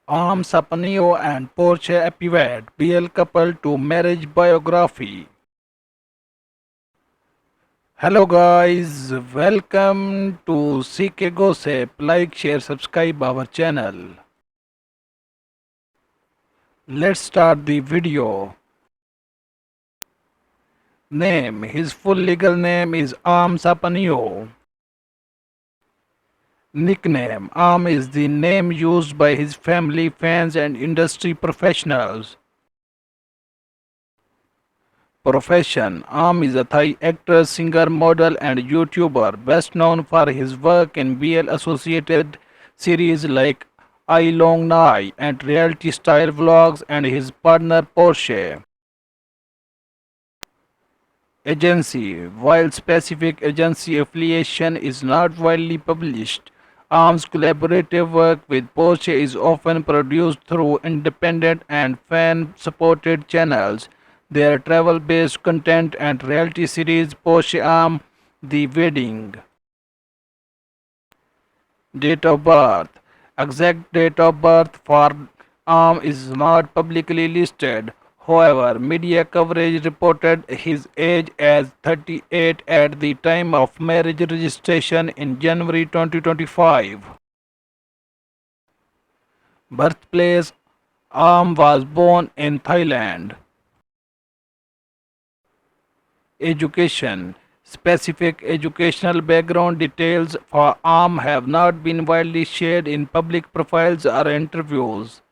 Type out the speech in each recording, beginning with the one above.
Arm Sapanio and Portia Epivet, BL couple to marriage biography. Hello guys, welcome to CK Gossip. Like, share, subscribe our channel. Let's start the video. Name. His full legal name is Arm Sapanio. Nickname. Arm is the name used by his family, fans and industry professionals. Profession. Arm is a Thai actor, singer, model and YouTuber, best known for his work in BL associated series like I Long Nai and reality style vlogs and his partner Porsche. Agency. While specific agency affiliation is not widely published, Arm's collaborative work with Porsche is often produced through independent and fan-supported channels. Their travel-based content and reality series Porsche Arm, The Wedding. Date of birth. Exact date of birth for Arm is not publicly listed. However, media coverage reported his age as 38 at the time of marriage registration in January 2025. Birthplace. Arm was born in Thailand. Education. Specific educational background details for Arm have not been widely shared in public profiles or interviews.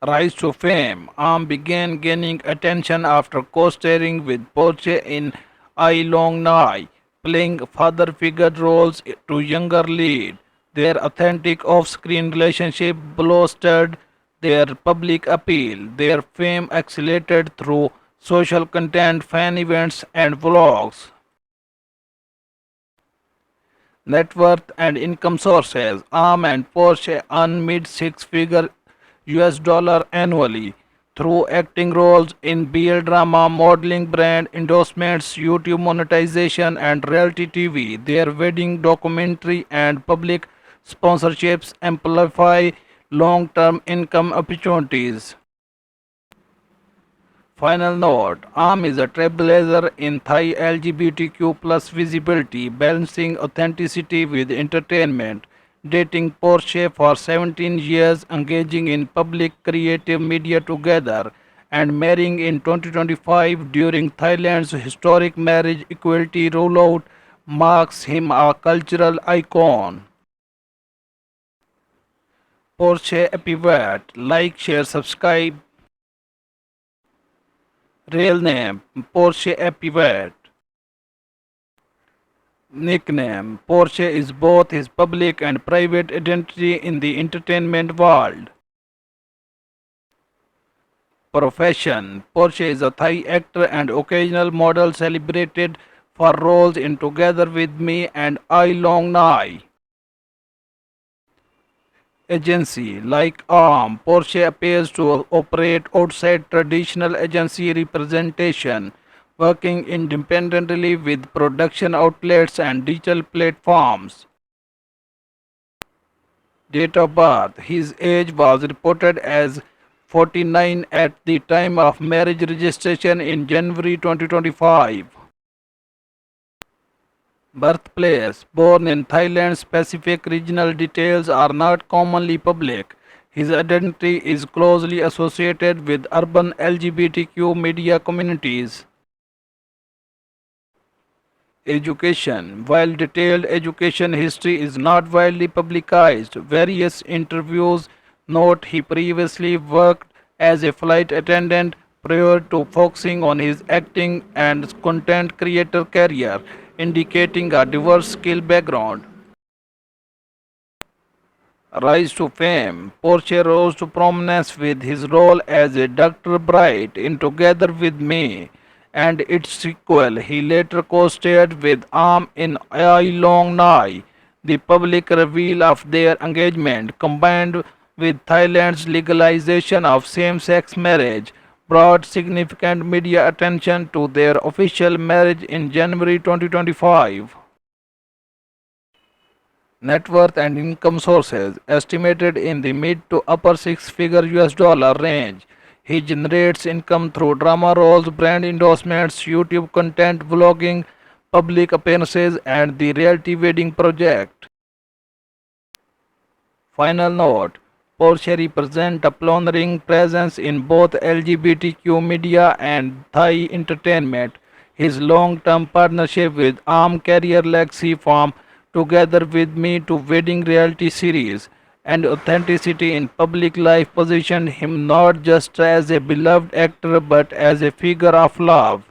Rise to fame. Arm began gaining attention after co-starring with Porsche in I Long Nai, playing father figure roles to younger lead. Their authentic off-screen relationship bolstered their public appeal. Their fame accelerated through social content, fan events, and vlogs. Net worth and income sources. Arm and Porsche earn mid six-figure US dollar annually through acting roles in BL drama, modeling, brand endorsements, YouTube monetization, and reality TV. Their wedding documentary and public sponsorships amplify long-term income opportunities. Final note. Arm is a trailblazer in Thai LGBTQ plus visibility, balancing authenticity with entertainment, dating Porsche for 17 years, engaging in public creative media together, and marrying in 2025 during Thailand's historic marriage equality rollout marks him a cultural icon. Porsche Epivat. Like, share, subscribe. Real name Porsche Epivat. Nickname Porsche is both his public and private identity in the entertainment world. Profession Porsche is a Thai actor and occasional model celebrated for roles in Together With Me and I Long Nai. Agency like Arm, Porsche appears to operate outside traditional agency representation, working independently with production outlets and digital platforms. Date of birth. His age was reported as 49 at the time of marriage registration in January 2025. Birthplace. Born in Thailand, specific regional details are not commonly public. His identity is closely associated with urban LGBTQ media communities. Education. While detailed education history is not widely publicized, various interviews note he previously worked as a flight attendant prior to focusing on his acting and content creator career, indicating a diverse skill background. Rise to fame. Porsche rose to prominence with his role as a Dr. Bright in Together With Me and its sequel. He later co-starred with Arm in I Long Nai. The public reveal of their engagement, combined with Thailand's legalization of same-sex marriage, brought significant media attention to their official marriage in January 2025. Net worth and income sources estimated in the mid to upper six-figure US dollar range. He generates income through drama roles, brand endorsements, YouTube content, vlogging, public appearances, and the reality wedding project. Final note: Porsche represents a pioneering presence in both LGBTQ media and Thai entertainment. His long-term partnership with Arm career legacy from Together With Me to Wedding reality series and authenticity in public life position him not just as a beloved actor but as a figure of love,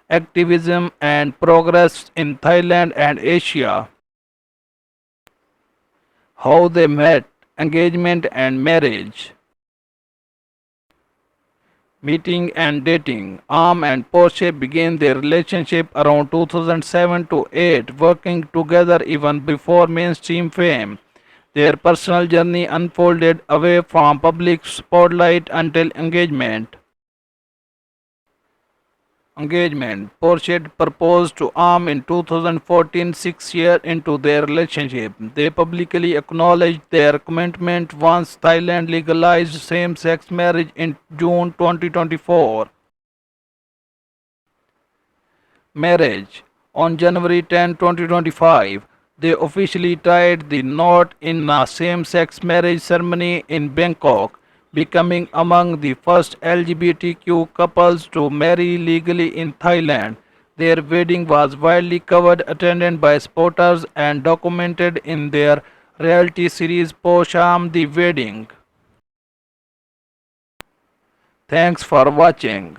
activism and progress in Thailand and Asia. How they met, engagement and marriage. Meeting and dating. Arm and Porsche began their relationship around 2007 to 8, working together even before mainstream fame. Their personal journey unfolded away from public spotlight until engagement. Porsche proposed to Arm in 2014, 6 years into their relationship. They publicly acknowledged their commitment once Thailand legalized same sex marriage in June 2024. Marriage. On January 10, 2025, they officially tied the knot in a same sex marriage ceremony in Bangkok, becoming among the first LGBTQ couples to marry legally in Thailand. Their wedding was widely covered, attended by supporters, and documented in their reality series Posham the Wedding. Thanks for watching.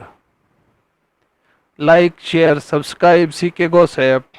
Like, share, subscribe CK Gossip.